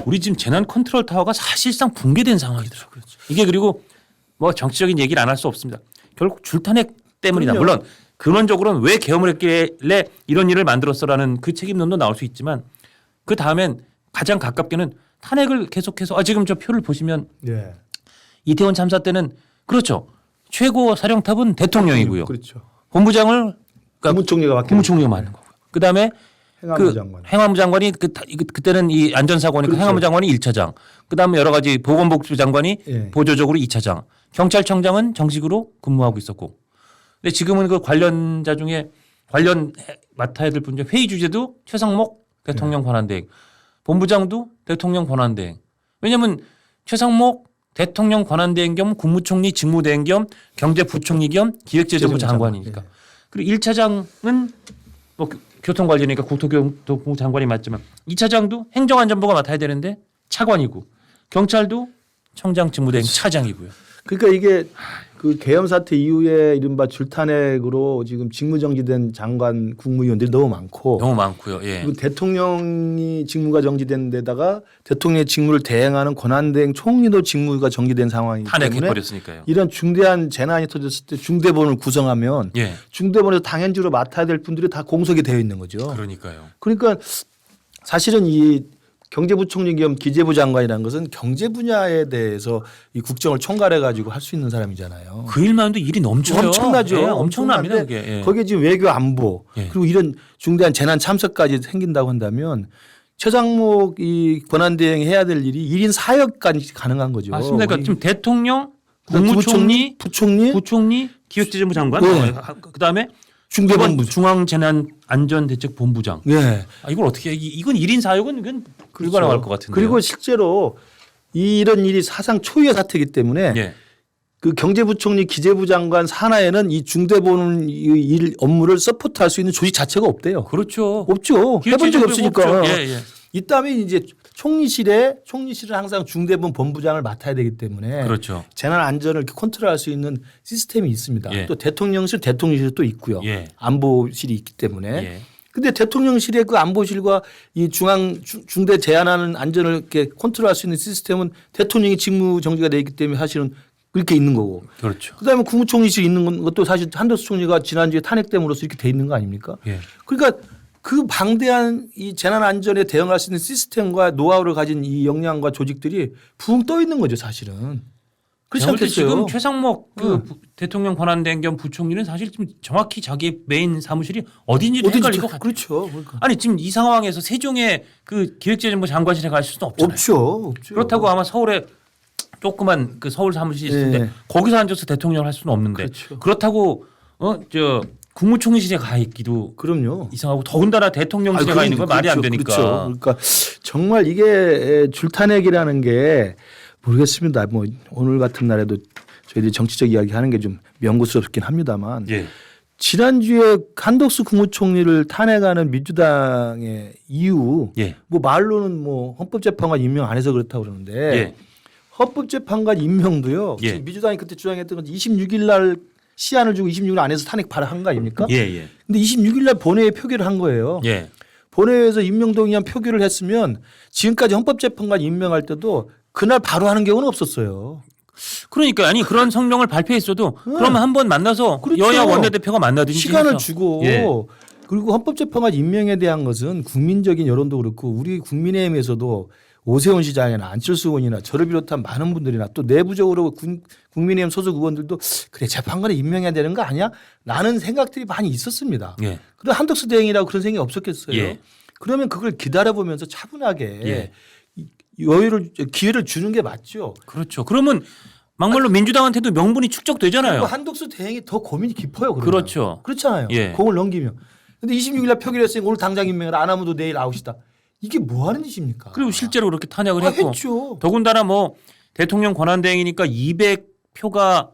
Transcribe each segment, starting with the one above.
우리 지금 재난 컨트롤 타워가 사실상 붕괴된 상황이더라고요. 그렇죠. 이게 그리고 뭐 정치적인 얘기를 안 할 수 없습니다. 결국 줄탄핵 때문이다. 그럼요. 물론 근원적으로는 왜 계엄을 했길래 이런 일을 만들었어라는 그 책임론도 나올 수 있지만 그 다음엔 가장 가깝게는 탄핵을 계속해서 지금 저 표를 보시면 네. 이태원 참사 때는 그렇죠. 최고 사령탑은 대통령이고요. 그렇죠. 본부장을 그러니까 국무총리가 맡기는 국무총리가 맡는 거고요. 그다음에 행안부 장관. 행안부 장관이 그때는 이 안전사고니까 그렇죠. 행안부 장관이 1차장. 그다음에 여러 가지 보건복지부 장관이 예. 보조적으로 2차장. 경찰청장은 정식으로 근무하고 있었고. 근데 지금은 그 관련자 중에 관련 맡아야 될 분 중에 회의 주제도 최상목 대통령 권한대행. 본부장도 대통령 권한대행. 왜냐하면 최상목 대통령 권한대행 겸 국무총리 직무대행 겸 경제부총리 겸 기획재정부 장관이니까. 예. 그리고 1차장은 뭐 교통관리니까 국토교통부 장관이 맞지만 2차장도 행정안전부가 맡아야 되는데 차관이고 경찰도 청장 직무대행 차장이고요. 그러니까 이게 그 계엄 사태 이후에 이른바 줄탄핵으로 지금 직무정지된 장관 국무위원들이 너무 많고 너무 많고요. 예. 그리고 대통령이 직무가 정지된 데다가 대통령의 직무를 대행하는 권한대행 총리도 직무가 정지된 상황이기 때문에 탄핵해버렸으니까요. 이런 중대한 재난이 터졌을 때 중대본을 구성하면 예. 중대본에서 당연주로 맡아야 될 분들이 다 공석이 되어 있는 거죠. 그러니까요. 그러니까 사실은 이 경제부총리 겸 기재부 장관이라는 것은 경제 분야에 대해서 이 국정을 총괄해 가지고 할 수 있는 사람이잖아요. 그 일만도 일이 넘쳐요. 엄청나죠. 예, 엄청납니다. 엄청난데 그게. 예. 거기에 지금 외교 안보 예. 그리고 이런 중대한 재난 참석까지 생긴다고 한다면 최상목 이 권한대행 해야 될 일이 1인 4역까지 가능한 거죠. 맞습니다. 그러니까 지금 대통령, 그다음에 국무총리, 부총리, 부총리, 기획재정부 장관, 네. 그다음에 중대본부. 중앙재난안전대책본부장. 예. 이걸 어떻게 이건 1인 4역은 이건 불가능할 것 같은데. 그리고 실제로 이런 일이 사상 초유의 사태이기 때문에 예. 그 경제부총리 기재부 장관 산하에는 이 중대본 일 업무를 서포트할 수 있는 조직 자체가 없대요. 그렇죠. 없죠. 해본 적이 없으니까. 없죠. 예, 예. 이따면 이제 총리실은 항상 중대본 본부장을 맡아야 되기 때문에 그렇죠. 재난 안전을 이렇게 컨트롤할 수 있는 시스템이 있습니다. 예. 또 대통령실도 또 있고요. 예. 안보실이 있기 때문에. 예. 근데 대통령실의 그 안보실과 이 중대 재난하는 안전을 이렇게 컨트롤할 수 있는 시스템은 대통령이 직무 정지가 돼 있기 때문에 사실은 그렇게 있는 거고. 그렇죠. 그다음에 국무총리실 있는 것도 사실 한덕수 총리가 지난주에 탄핵됨으로써 이렇게 돼 있는 거 아닙니까? 예. 그러니까 그 방대한 이 재난 안전에 대응할 수 있는 시스템과 노하우를 가진 이 역량과 조직들이 붕 떠 있는 거죠, 사실은. 그렇지 제가 볼때 않겠어요? 지금 최상목 대통령 권한대행 겸 부총리는 사실 지금 정확히 자기 메인 사무실이 어딘지 헷갈릴 것 같아요. 그렇죠. 그러니까. 아니 지금 이 상황에서 세종의 그 기획재정부 장관실에 갈 수는 없잖아요. 없죠. 그렇다고 아마 서울에 조그만 그 서울 사무실이 있을 때 네. 거기서 앉아서 대통령을 할 수는 없는데 그렇죠. 그렇다고 저 국무총리실에 가 있기도 그럼요. 이상하고 더군다나 대통령실에 가 있는 건 말이 안 되니까. 그렇죠. 그러니까 정말 이게 줄탄핵이라는 게 모르겠습니다. 뭐 오늘 같은 날에도 저희들이 정치적 이야기 하는 게 좀 명구스럽긴 합니다만 예. 지난주에 한덕수 국무총리를 탄핵하는 민주당의 이유 예. 뭐 말로는 뭐 헌법재판관 임명 안 해서 그렇다고 그러는데 예. 헌법재판관 임명도요. 예. 지금 민주당이 그때 주장했던 건 26일 날 시한을 주고 26일 안에서 탄핵 발의한 거 아닙니까? 예. 예. 근데 26일 날 본회의에 표결을 한 거예요. 예. 본회의에서 임명동의안 표결을 했으면 지금까지 헌법재판관 임명할 때도 그날 바로 하는 경우는 없었어요. 그러니까 아니 그런 성명을 발표했어도 그러면 한번 만나서 그렇죠. 여야 원내대표가 만나든지 시간을 해서. 주고 예. 그리고 헌법재판관 임명에 대한 것은 국민적인 여론도 그렇고 우리 국민의힘에서도 오세훈 시장이나 안철수 의원이나 저를 비롯한 많은 분들이나 또 내부적으로 국민의힘 소속 의원들도 그래 재판관에 임명해야 되는 거 아니야? 라는 생각들이 많이 있었습니다. 예. 그리고 한덕수 대행이라고 그런 생각이 없었겠어요. 예. 그러면 그걸 기다려보면서 차분하게 예. 기회를 주는 게 맞죠. 그렇죠. 그러면 막말로 민주당한테도 명분이 축적되잖아요. 그리고 한덕수 대행이 더 고민이 깊어요. 그러면. 그렇죠. 그렇잖아요. 예. 공을 넘기면. 근데 26일 날 표결했으니 오늘 당장 임명을 안 하면 내일 아웃이다. 이게 뭐 하는 짓입니까? 그리고 실제로 그렇게 탄핵을 했고 했죠. 더군다나 뭐 대통령 권한대행이니까 200표가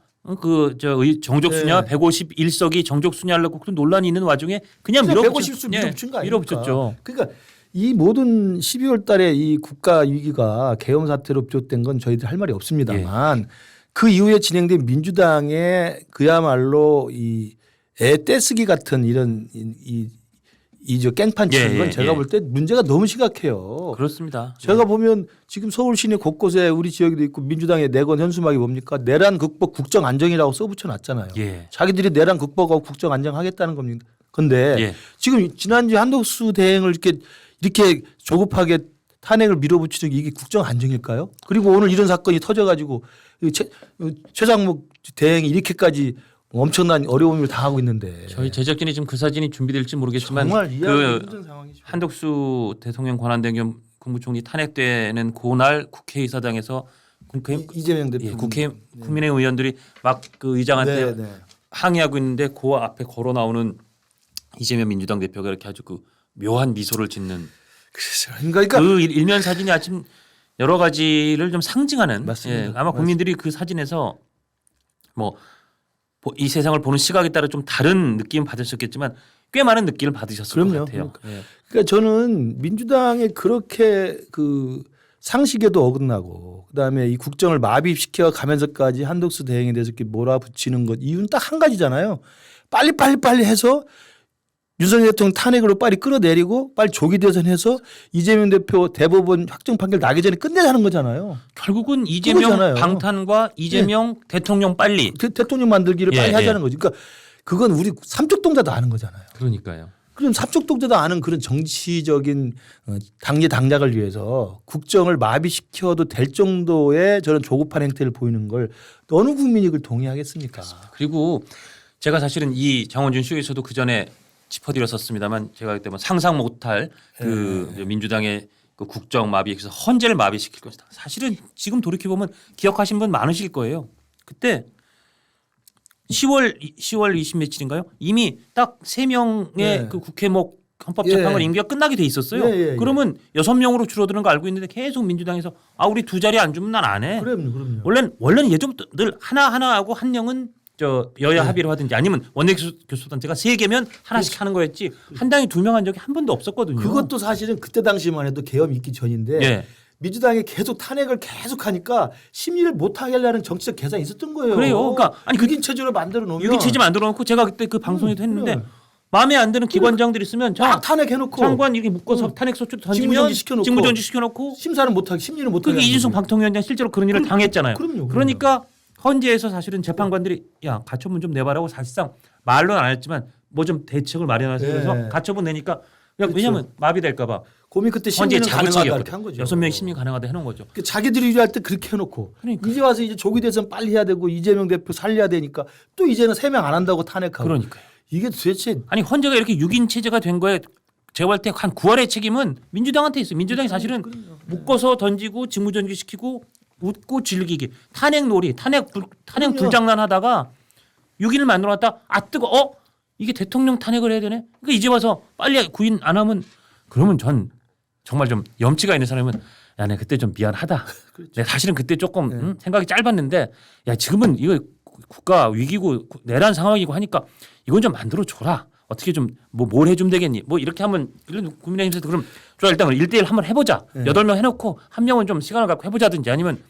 정족수냐 네. 151석이 정족수냐 하려고 그 논란이 있는 와중에 그냥 밀어붙였 150수 밀어붙인 거 아닙니까? 밀어붙였죠. 그러니까 이 모든 12월 달에 이 국가 위기가 계엄 사태로 비롯된 건 저희들 할 말이 없습니다만 그 이후에 진행된 민주당의 그야말로 이 애 떼쓰기 같은 이런 이저 깽판 치는 건 제가 볼 때 문제가 너무 심각해요. 그렇습니다. 제가 보면 지금 서울 시내 곳곳에 우리 지역에도 있고 민주당의 내건 현수막이 뭡니까? 내란 극복 국정 안정이라고 써붙여 놨잖아요. 예. 자기들이 내란 극복하고 국정 안정하겠다는 겁니다. 근데 예. 지금 지난주 한덕수 대행을 이렇게 조급하게 탄핵을 밀어붙이는 게 이게 국정 안정일까요? 그리고 오늘 이런 사건이 터져가지고 최장목 대행이 이렇게까지 엄청난 어려움을 당하고 있는데 저희 제작진이 지금 그 사진이 준비될지 모르겠지만 정말 이해하기 그 힘든 상황이죠. 한덕수 대통령 권한대행 겸 국무총리 탄핵되는 그날 국회의사당에서 이재명 대표 국회 국민의힘 의원들이 막 그 의장한테 네. 항의하고 있는데 그 앞에 걸어 나오는 이재명 민주당 대표가 이렇게 아주 그 묘한 미소를 짓는 그러니까 그 일면 사진이 아침 여러 가지를 좀 상징하는 맞습니다. 아마 국민들이 그 사진에서 뭐 이 세상을 보는 시각에 따라 좀 다른 느낌 받으셨겠지만 꽤 많은 느낌을 받으셨을 것 같아요. 그러니까 저는 민주당의 그렇게 그 상식에도 어긋나고 그다음에 이 국정을 마비시켜 가면서까지 한덕수 대행에 대해서 이렇게 몰아붙이는 것 이유는 딱 한 가지잖아요. 빨리 해서 윤석열 대통령 탄핵으로 빨리 끌어내리고 빨리 조기 대선해서 이재명 대표 대법원 확정 판결 나기 전에 끝내자는 거잖아요. 결국은 이재명 그거잖아요. 방탄과 이재명 대통령 빨리. 대통령 만들기를 빨리 하자는 거지. 그러니까 그건 우리 삼척동자도 아는 거잖아요. 그러니까요. 그럼 삼척동자도 아는 그런 정치적인 당리 당략을 위해서 국정을 마비시켜도 될 정도의 저런 조급한 행태를 보이는 걸 어느 국민이 그걸 동의하겠습니까? 그리고 제가 사실은 이 장원준 쇼에서도 그 전에 짚어드렸었습니다만 제가 그때 뭐 상상 못할 그 민주당의 그 국정 마비해서 헌재를 마비시킬 것이다. 사실은 지금 돌이켜 보면 기억하신 분 많으실 거예요. 그때 10월 20 며칠인가요? 이미 딱 3명의 그 국회목 헌법재판관 임기가 끝나게 돼 있었어요. 그러면 6명으로 줄어드는 거 알고 있는데 계속 민주당에서 우리 2자리 안 주면 난 안 해. 그럼요. 원래는 예전부터 늘 하나 하고 한 명은 저 여야 합의로 하든지 아니면 원내교섭단체가 3개면 하나씩 하는 거였지 한 당이 2명 한 적이 한 번도 없었거든요. 그것도 사실은 그때 당시만 해도 계엄 있기 전인데 민주당이 계속 탄핵을 계속하니까 심리를 못 하게 하려는 정치적 계산이 있었던 거예요. 그래요. 그러니까 아니 유긴 체제로 만들어 놓으면 유긴 체제 만들어 놓고 제가 그때 그 방송에도 했는데 마음에 안 드는 기관장들 있으면 막 탄핵해놓고 장관 이렇게 묶어서 탄핵 소추 던지면 직무정지 시켜놓고 심사는 못하게 심리는 못하게. 그게 이준석 방통위원장 실제로 그런 일을 당했잖아요. 그럼요. 그러니까 헌재에서 사실은 재판관들이 야 가처분 좀 내봐라고 사실상 말로는 안 했지만 뭐 좀 대책을 마련해서 그래서 가처분 내니까 왜냐하면 마비될까 봐. 고민 그때 심리는 가능하다 이렇게 한 거죠. 6명이 심리 가능하다 해놓은 거죠. 자기들이 유리할 때 그렇게 해놓고 그러니까. 이제 와서 이제 조기 대선 빨리 해야 되고 이재명 대표 살려야 되니까 또 이제는 3명 안 한다고 탄핵하고. 그러니까요. 이게 도대체 아니 헌재가 이렇게 6인 체제가 된 거에 제가 볼 때 한 9할의 책임은 민주당한테 있어요. 민주당이 사실은 묶어서 던지고 직무정지 시키고 웃고 즐기기 탄핵 놀이 탄핵 불장난하다가 6인을 만들어놨다 뜨거 이게 대통령 탄핵을 해야 되네. 그러니까 이제 와서 빨리 구인 안 하면 그러면 전 정말 좀 염치가 있는 사람은 야, 내가 그때 좀 미안하다. 그렇죠. 내가 사실은 그때 조금 생각이 짧았는데 야 지금은 이거 국가 위기고 내란 상황이고 하니까 이건 좀 만들어 줘라. 어떻게 좀 뭘 해주면 되겠니? 뭐 이렇게 하면 이런 국민의힘에서 그럼 좋아 일단 1대1 한번 해보자. 8명 해놓고 한 명은 좀 시간을 갖고 해보자든지 아니면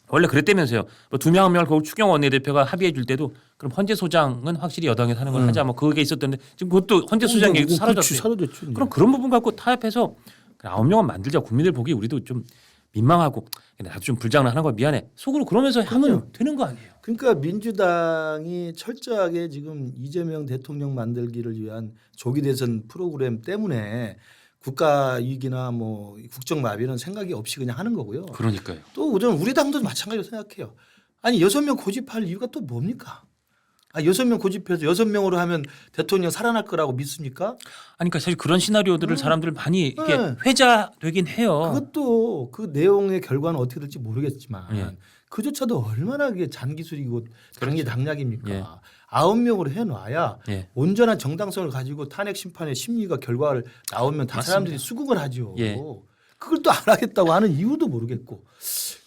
원래 그랬다면서요. 뭐 2명 한 명을 추경호 원내대표가 합의해 줄 때도 그럼 헌재 소장은 확실히 여당에서 하는 걸 하자. 뭐 그게 있었던데 지금 그것도 헌재 소장 얘기도 사라졌어요. 사라졌죠. 그럼 그런 부분 갖고 타협해서 9명은 만들자. 국민들 보기 우리도 좀 민망하고 나도 좀 불장난하는 거 미안해. 속으로 그러면서 하면 되는 거 아니에요. 그러니까 민주당이 철저하게 지금 이재명 대통령 만들기를 위한 조기 대선 프로그램 때문에 국가 위기나 뭐 국정 마비는 생각이 없이 그냥 하는 거고요. 그러니까요. 또 저는 우리 당도 마찬가지로 생각해요. 아니 6명 고집할 이유가 또 뭡니까? 6명 고집해서 6명으로 하면 대통령 살아날 거라고 믿습니까? 아니 그러니까 사실 그런 시나리오들을 사람들 많이 이렇게 회자되긴 해요. 그것도 그 내용의 결과는 어떻게 될지 모르겠지만 그조차도 얼마나 그게 잔기술이고 당리 당략입니까? 9명으로 해놔야 온전한 정당성을 가지고 탄핵 심판의 심리가 결과를 나오면 다 사람들이 수긍을 하죠. 그걸 또 안 하겠다고 하는 이유도 모르겠고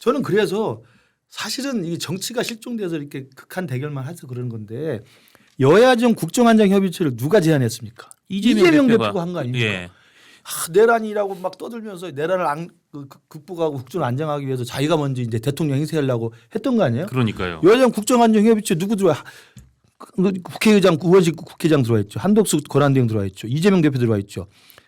저는 그래서 사실은 이 정치가 실종돼서 이렇게 극한 대결만 해서 그러는 건데 여야정 국정안전협의체를 누가 제안했습니까? 이재명 대표가 한 거 아닙니까? 내란이라고 막 떠들면서 내란을 극복하고 국정을 안정하기 위해서 자기가 먼저 이제 대통령 행세하려고 했던 거 아니에요? 그러니까요. 여야정 국정안전협의체 누구 들어와 국회의장 의원직 국회의장 들어와 있죠. 한덕수 권한대행 들어와 있죠. 이재명 대표 들어와 있죠.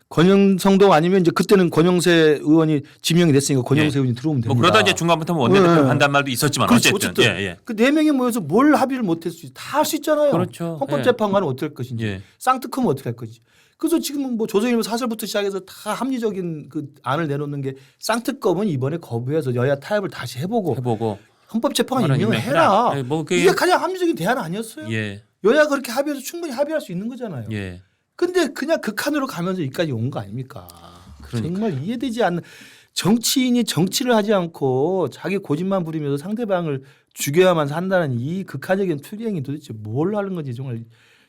권영성동 아니면 이제 그때는 권영세 의원이 지명이 됐으니까 권영세 의원이 들어오면 됩니다. 뭐 그러다 이제 중간부터 원내대표 한단 말도 있었지만 그렇죠. 어쨌든 예. 그 네 명이 모여서 뭘 합의를 못했을 수 다 할 수 있잖아요. 그렇죠. 헌법재판관은 어떻게 할 것인지, 예. 쌍특검은 어떻게 할 것인지. 그래서 지금은 뭐 조선일보 사설부터 시작해서 다 합리적인 그 안을 내놓는 게 쌍특검은 이번에 거부해서 여야 타협을 다시 해보고 헌법재판관 임명을 해라. 예, 뭐 이게 가장 합리적인 대안 아니었어요? 예. 여야 그렇게 합의해서 충분히 합의할 수 있는 거잖아요. 예. 근데 그냥 극한으로 가면서 여기까지 온 거 아닙니까? 그러니까요. 정말 이해되지 않는 정치인이 정치를 하지 않고 자기 고집만 부리면서 상대방을 죽여야만 산다는 이 극한적인 투쟁이 도대체 뭘 하는 건지 정말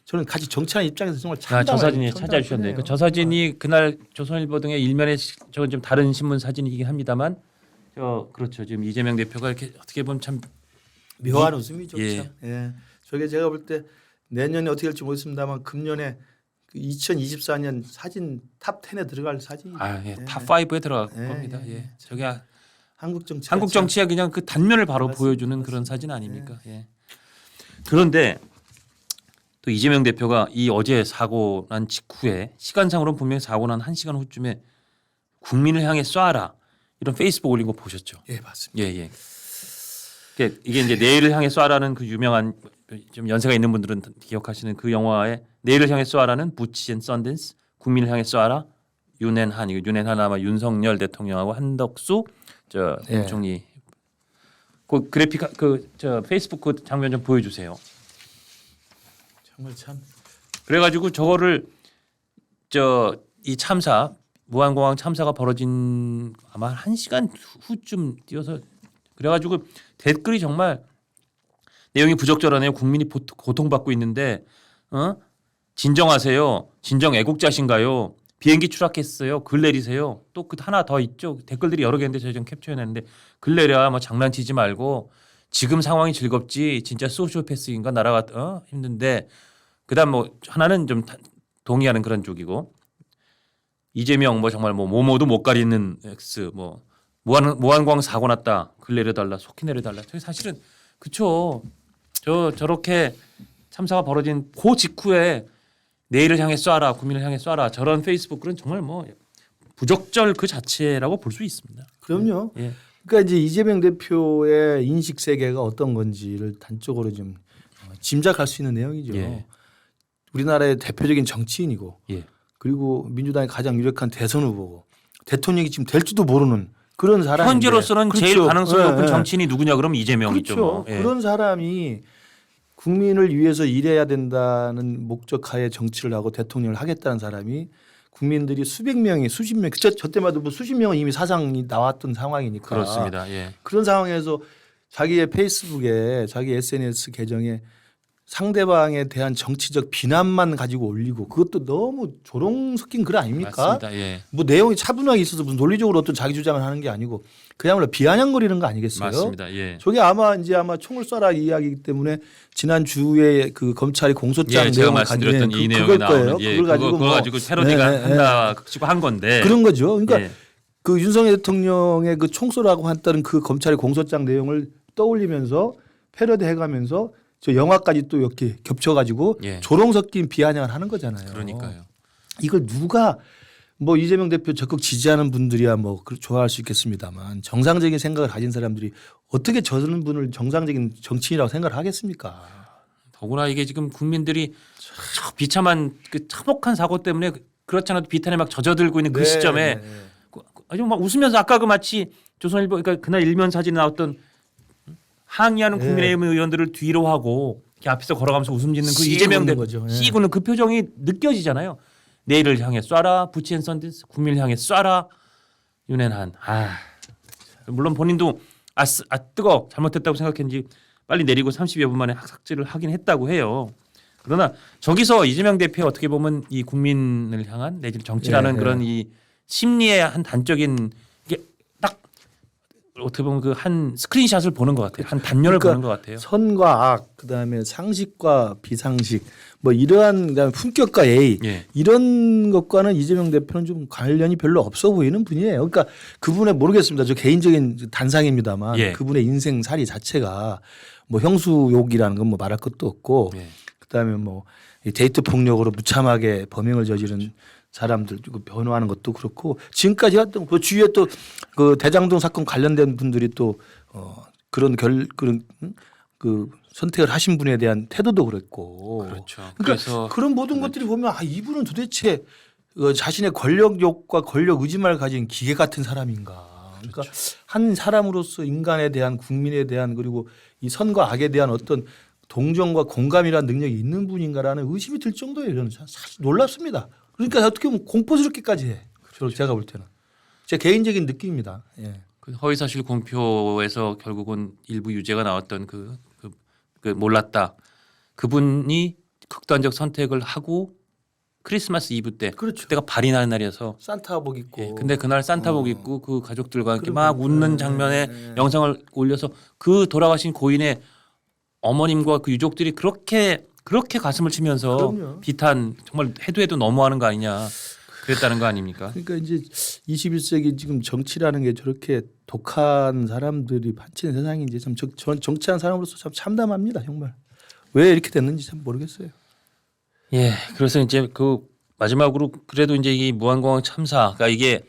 저는 같이 정치하는 입장에서 정말 저 사진이 찾아주셨네요. 저 사진이 그날 조선일보 등의 일면에 저건 좀 다른 신문 사진이긴 합니다만 그렇죠. 지금 이재명 대표가 이렇게 어떻게 보면 참 묘한 웃음이죠. 예. 참. 예. 저게 제가 볼 때 내년에 어떻게 될지 모르겠습니다만 금년에 그 2024년 사진 탑 10에 들어갈 사진이죠. 탑 5에 들어갈 예, 겁니다. 예. 예. 저게 한국 정치 한국 정치의 그냥 그 단면을 바로 맞습니다. 보여주는 그런 사진 아닙니까? 예. 그런데 또 이재명 대표가 이 어제 사고 난 직후에 시간상으로는 분명히 사고 난 1시간 후쯤에 국민을 향해 쏴라 이런 페이스북 올린 거 보셨죠? 예, 맞습니다. 예. 이게 이제 내일을 향해 쏴라는 그 유명한 좀 연세가 있는 분들은 기억하시는 그 영화에 내일을 향해 쏴라는 부치 앤 썬댄스, 국민을 향해 쏴라 윤앤한 이거 윤앤한 아마 윤석열 대통령하고 한덕수 저 예. 총리 그 그래픽 저 페이스북 그 장면 좀 보여주세요. 정말 참 그래가지고 저거를 이 참사 무안공항 참사가 벌어진 아마 1시간 후쯤 뛰어서 그래가지고 댓글이 정말 내용이 부적절하네요. 국민이 고통받고 있는데 진정하세요. 진정 애국자신가요? 비행기 추락했어요. 글 내리세요. 또 그 하나 더 있죠. 댓글들이 여러 개인데 제가 좀 캡처해냈는데 글 내려 뭐 장난치지 말고 지금 상황이 즐겁지 진짜 소시오패스인가 나라가 힘든데 그다음 뭐 하나는 좀 동의하는 그런 쪽이고 이재명 뭐 정말 뭐 모모도 못 가리는 X 뭐 무안광 사고 났다 글 내려달라 속히 내려달라 저기 사실은 그쵸 저렇게 참사가 벌어진 그 직후에 내일을 향해 쏴라 국민을 향해 쏴라 저런 페이스북 글은 정말 뭐 부적절 그 자체라고 볼 수 있습니다. 그럼요. 예. 그러니까 이제 이재명 대표의 인식 세계가 어떤 건지를 단적으로 좀 짐작할 수 있는 내용이죠. 예. 우리나라의 대표적인 정치인이고 예. 그리고 민주당의 가장 유력한 대선 후보고 대통령이 지금 될지도 모르는 그런 사람인데 현재로서는 그렇죠. 제일 가능성이 높은 예, 예. 정치인이 누구냐 그러면 이재명이죠. 그렇죠. 뭐. 예. 그런 사람이 국민을 위해서 일해야 된다는 목적하에 정치를 하고 대통령을 하겠다는 사람이 국민들이 수백 명이 수십 명 저 때마다 뭐 수십 명은 이미 사상이 나왔던 상황이니까 그렇습니다. 예. 그런 상황에서 자기의 페이스북에 자기 SNS 계정에 상대방에 대한 정치적 비난만 가지고 올리고 그것도 너무 조롱 섞인 글 아닙니까? 맞습니다. 예. 뭐 내용이 차분하게 있어서 무슨 논리적으로 어떤 자기 주장을 하는 게 아니고 그야말로 비아냥거리는 거 아니겠어요? 맞습니다. 예. 저게 아마 총을 쏴라 이야기이기 때문에 지난 주에 그 검찰이 공소장 예, 제가 내용을 말씀드렸던 가지고 이 내용이 그걸 나오는 거예요. 예, 그걸 가지고 그거 뭐 가지고 패러디가 한다 치고 한 건데 그런 거죠. 그러니까 예. 그 윤석열 대통령의 그 총쏘라고 했다는 그 검찰의 공소장 내용을 떠올리면서 패러디 해가면서 저 영화까지 또 이렇게 겹쳐가지고 예. 조롱 섞인 비아냥을 하는 거잖아요. 그러니까요. 이걸 누가 뭐 이재명 대표 적극 지지하는 분들이야 뭐 좋아할 수 있겠습니다만 정상적인 생각을 가진 사람들이 어떻게 저런 분을 정상적인 정치인이라고 생각을 하겠습니까? 더구나 이게 지금 국민들이 비참한 그 참혹한 사고 때문에 그렇지 않아도 비탄에 막 젖어들고 있는 그 네, 시점에 네. 아주 막 웃으면서 아까 그 마치 조선일보 그러니까 그날 일면 사진에 나왔던 항의하는 네. 국민의힘 의원들을 뒤로 하고 이렇게 앞에서 걸어가면서 웃음 짓는 그 씩 이재명 웃는 대표 거죠. 예. 씩 웃는 그 표정이 느껴지잖아요. 내일을 향해 쏴라 부치 앤 썬댄스 국민을 향해 쏴라 윤앤한 물론 본인도 뜨거 잘못했다고 생각했는지 빨리 내리고 30여 분 만에 삭제를 하긴 했다고 해요. 그러나 저기서 이재명 대표 어떻게 보면 이 국민을 향한 내지는 정치라는 예, 그런 이 심리의 한 단적인 이게 딱 어떻게 보면 그 한 스크린샷을 보는 것 같아요. 한 단면을 그러니까 보는 것 같아요. 선과 악, 그다음에 상식과 비상식, 뭐 이러한 그다음에 품격과 예의 예. 이런 것과는 이재명 대표는 좀 관련이 별로 없어 보이는 분이에요. 그러니까 그분의 모르겠습니다. 저 개인적인 단상입니다만 예. 그분의 인생살이 자체가 뭐 형수욕이라는 건 뭐 말할 것도 없고 예. 그다음에 뭐 이 데이트 폭력으로 무참하게 범행을 저지른 사람들 변호하는 것도 그렇고 지금까지 했던 그 주위에 또 그 대장동 사건 관련된 분들이 또 그런 그 선택을 하신 분에 대한 태도도 그랬고 그렇죠. 그러니까 그래서 그런 모든 것들이 보면 아 이분은 도대체 자신의 권력욕과 권력 의지만을 가진 기계 같은 사람인가. 그러니까 한 사람으로서 인간에 대한 국민에 대한 그리고 이 선과 악에 대한 어떤 동정과 공감이라는 능력이 있는 분인가라는 의심이 들 정도예요. 저는 사실 놀랍습니다. 그러니까 어떻게 보면 공포스럽게까지 해. 제가 볼 때는 제 개인적인 느낌입니다. 예. 그 허위사실 공표에서 결국은 일부 유죄가 나왔던 그 몰랐다. 그분이 극단적 선택을 하고 크리스마스 이브 때 그렇죠. 그때가 발이 나는 날이어서 산타복 입고. 예, 근데 그날 산타복 입고 그 가족들과 이렇게 그리고, 막 웃는 장면에 영상을 올려서 그 돌아가신 고인의 어머님과 그 유족들이 그렇게 가슴을 치면서 그럼요. 비탄 정말 해도 너무하는 거 아니냐 그랬다는 거 아닙니까? 그러니까 이제 21세기 지금 정치라는 게 저렇게 독한 사람들이 판치는 세상이 이제 참 정치한 사람으로서 참 참담합니다. 정말 왜 이렇게 됐는지 참 모르겠어요. 예, 그래서 이제 그 마지막으로 그래도 이제 이 무한공항 참사가 이게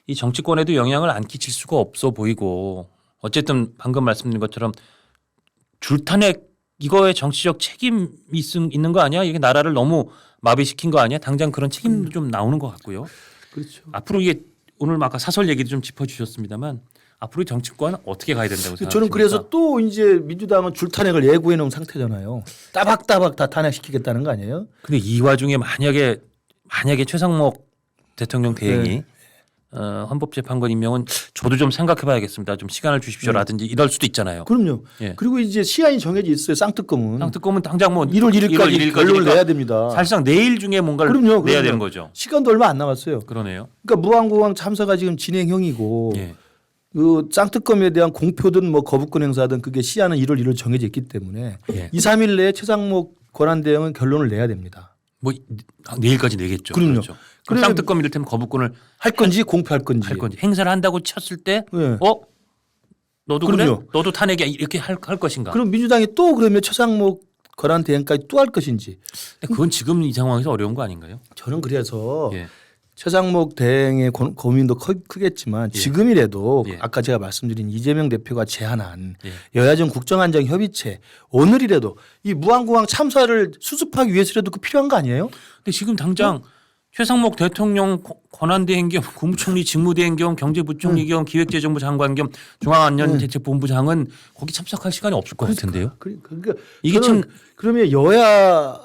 이 정치권에도 영향을 안 끼칠 수가 없어 보이고 어쨌든 방금 말씀드린 것처럼 줄탄핵 이거에 정치적 책임이 있는 거 아니야? 이게 나라를 너무 마비시킨 거 아니야? 당장 그런 책임도 좀 나오는 것 같고요. 그렇죠. 앞으로 이게 오늘 아까 사설 얘기도 좀 짚어주셨습니다만 앞으로 정치권은 어떻게 가야 된다고 생각하십니까? 저는 그래서 또 이제 민주당은 줄탄핵을 예고해 놓은 상태잖아요. 따박따박 다 탄핵시키겠다는 거 아니에요? 근데 이 와중에 만약에 최상목 대통령 대행이 헌법재판관 임명은 저도 좀 생각해봐야겠습니다. 좀 시간을 주십시오라든지 이럴 수도 있잖아요. 그럼요. 예. 그리고 이제 시한이 정해져 있어요. 쌍특검은. 상특검은 당장 뭐 1월 1일까지 결론을 내야 됩니다. 사실상 내일 중에 뭔가를 그럼요. 내야 되는 거죠. 시간도 얼마 안 남았어요. 그러네요. 그러니까 무한공항 참사가 지금 진행형이고 예. 그 쌍특검에 대한 공표든 뭐 거부권 행사든 그게 시한은 1월 1일 정해져 있기 때문에 예. 2, 3일 내에 최상목 권한대행은 결론을 내야 됩니다. 뭐 내일까지 내겠죠. 그럼요. 그렇죠. 그럼 그래- 쌍특검 이를테면 거부권을 할 건지 공표할 건지. 할 건지 행사를 한다고 쳤을 때 예. 너도 그래? 그럼요. 너도 탄핵이야 이렇게 할 것인가? 그럼 민주당이 또 그러면 최상목 권한대행까지 또 할 것인지. 근데 그건 지금 이 상황에서 어려운 거 아닌가요? 저는 그래서 예. 최상목 대행의 고민도 크겠지만 예. 지금이라도 예. 아까 제가 말씀드린 이재명 대표가 제안한 예. 여야정 국정안정 협의체 오늘이라도 이 무한공항 참사를 수습하기 위해서라도 그 필요한 거 아니에요? 근데 지금 당장 최상목 대통령 권한대행 겸 국무총리 직무대행 겸 경제부총리 겸 기획재정부 장관 겸 중앙안전대책본부장은 거기 참석할 시간이 없을 것 같은데요. 그러니까 이게 저는 참 그러면 여야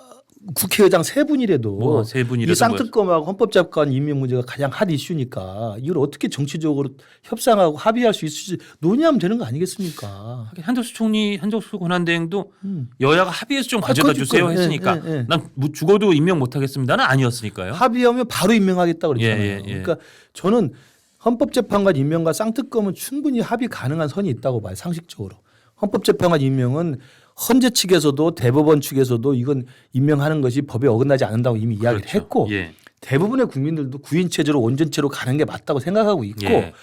국회의장 세 분이라도 뭐 세 분이라도 이 쌍특검하고 헌법재판 임명 문제가 가장 핫 이슈니까 이걸 어떻게 정치적으로 협상하고 합의할 수 있을지 논의하면 되는 거 아니겠습니까? 한덕수 권한대행도 여야가 합의해서 좀 가져다 주세요 그러니까. 했으니까 예, 예. 난 죽어도 임명 못하겠습니다는 아니었으니까요. 합의하면 바로 임명하겠다고 그랬잖아요. 예, 예, 예. 그러니까 저는 헌법재판관 임명과 쌍특검은 충분히 합의 가능한 선이 있다고 봐요. 상식적으로. 헌법재판관 임명은 헌재 측에서도 대법원 측에서도 이건 임명하는 것이 법에 어긋나지 않는다고 이미 이야기를 그렇죠. 했고 예. 대부분의 국민들도 구인체제로 온전체로 가는 게 맞다고 생각하고 있고 예.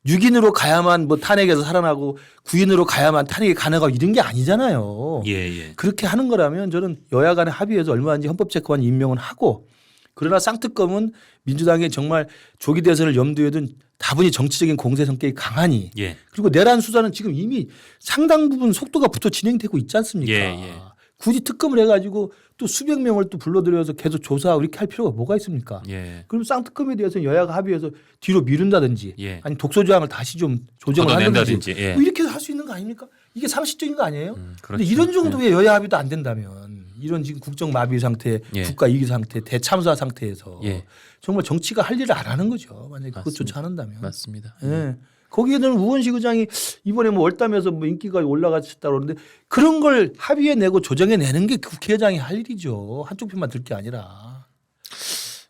6인으로 가야만 뭐 탄핵에서 살아나고 9인으로 가야만 탄핵이 가능하고 이런 게 아니잖아요. 예, 예. 그렇게 하는 거라면 저는 여야 간에 합의해서 얼마든지 헌법재판관 임명은 하고 그러나 쌍특검은 민주당이 정말 조기 대선을 염두에 둔 다분히 정치적인 공세 성격이 강하니 예. 그리고 내란 수사는 지금 이미 상당 부분 속도가 붙어 진행되고 있지 않습니까? 예, 예. 굳이 특검을 해가지고 또 수백 명을 또 불러들여서 계속 조사하고 이렇게 할 필요가 뭐가 있습니까? 예. 그럼 쌍특검에 대해서는 여야가 합의해서 뒤로 미룬다든지 예. 아니 독소조항을 다시 좀 조정을 한다든지 걷어낸다든지, 예. 뭐 이렇게 할 수 있는 거 아닙니까? 이게 상식적인 거 아니에요? 그렇죠. 근데 이런 정도의 여야 합의도 안 된다면 이런 지금 국정 마비 상태, 예. 국가 위기 상태, 대참사 상태에서 예. 정말 정치가 할 일을 안 하는 거죠. 만약에 그것조차 안 한다면. 맞습니다. 예. 거기에는 우원식 의장이 이번에 뭐 월담에서 뭐 인기가 올라갔다 그러는데 그런 걸 합의해 내고 조정해 내는 게 국회의장이 할 일이죠. 한쪽 편만 들 게 아니라.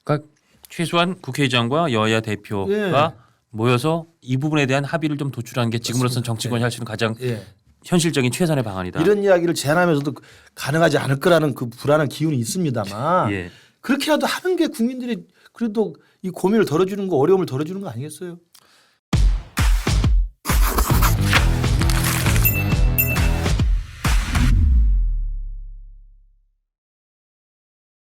그러니까 최소한 국회의장과 여야 대표가 예. 모여서 이 부분에 대한 합의를 좀 도출하는 게 지금으로서는 정치권이 할 수 있는 가장 예. 현실적인 최선의 방안이다. 이런 이야기를 제안하면서도 가능하지 않을 거라는 그 불안한 기운이 있습니다만 예. 그렇게라도 하는 게 국민들이 그래도 이 고민을 덜어주는 거 어려움을 덜어주는 거 아니겠어요?